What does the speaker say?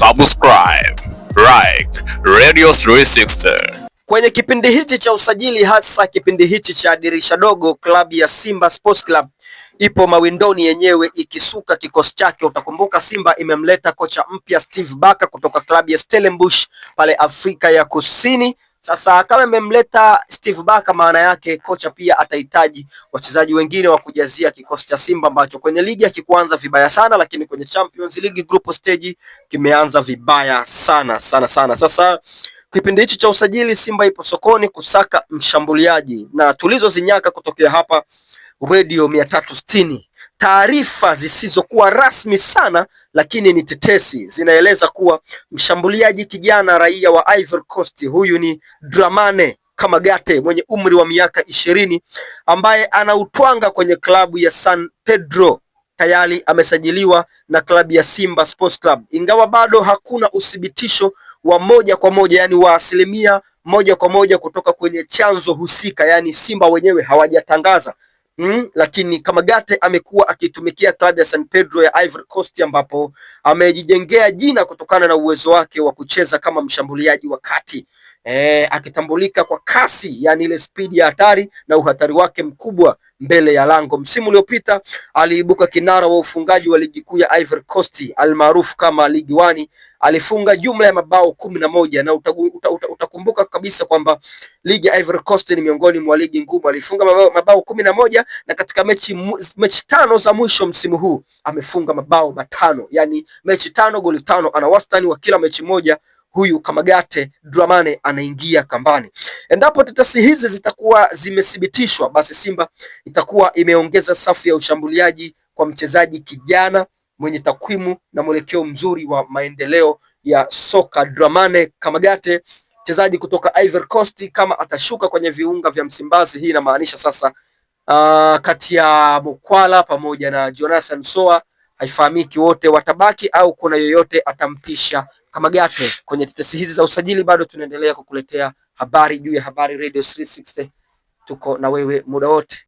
subscribe, like Radio 360. Kwenye kipindi hichi cha usajili, hasa kipindi hichi cha dirisha dogo, klabu ya Simba Sports Club ipo mawindoni yenyewe ikisuka kikosi chake. Utakumbuka Simba imemleta kocha mpya Steve Barker kutoka klabu ya Stellenbosch pale Afrika ya Kusini. Sasa kama imemleta Steve Barker, maana yake kocha pia atahitaji wachezaji wengine wa kujazia kikosi cha Simba ambacho kwenye ligi hakikuanza vibaya sana, lakini kwenye Champions League group stage kimeanza vibaya sana. Sasa kipindi hichi cha usajili, Simba ipo sokoni kusaka mshambuliaji, na tulizozinyaka kutokea hapa Radio 360, taarifa zisizokuwa rasmi sana lakini ni tetesi, zinaeleza kuwa mshambuliaji kijana raia wa Ivory Coast, huyu ni Dramane Kamagate mwenye umri wa miaka 20 ambaye anautwanga kwenye klabu ya San Pedro, tayari amesajiliwa na klabu ya Simba Sports Club, ingawa bado hakuna uthibitisho wa moja kwa moja, yani wa asilimia moja kwa moja kutoka kwenye chanzo husika, yani Simba wenyewe hawajatangaza. Lakini Kamagate amekuwa akitumikia klabu ya San Pedro ya Ivory Coast, ambapo amejijengea jina kutokana na uwezo wake wa kucheza kama mshambuliaji wa kati, akitambulika kwa kasi, yani ile speed ya hatari na uhatari wake mkubwa mbele ya lango. Msimu uliopita aliibuka kinara wa ufungaji wa ligi kuu ya Ivory Coast almaarufu kama Ligue 1, alifunga jumla ya mabao 11, na utakumbuka kabisa kwamba ligi ya Ivory Coast ni miongoni mwa ligi ngumu. Alifunga mabao 11 na katika mechi tano za mwisho msimu huu amefunga mabao matano, yani mechi 5 goli 5. Ana wastani wa kila mechi moja. Huyu Kamagate Dramane anaingia kambani. Endapo tetesi hizi zitakuwa zimethibitishwa, basi Simba itakuwa imeongeza safu ya ushambuliaji kwa mchezaji kijana mwenye takwimu na mwelekeo mzuri wa maendeleo ya soka. Dramane Kamagate, mchezaji kutoka Ivory Coast, kama atashuka kwenye viunga vya Msimbazi, hii inamaanisha sasa kati ya Mokwala pamoja na Jonathan Soa haifahamiki wote watabaki au kuna yoyote atampisha Kamagate. Kwenye tetesi hizi za usajili bado tunaendelea kukuletea habari juu ya habari. Radio 360 tuko na wewe muda wote.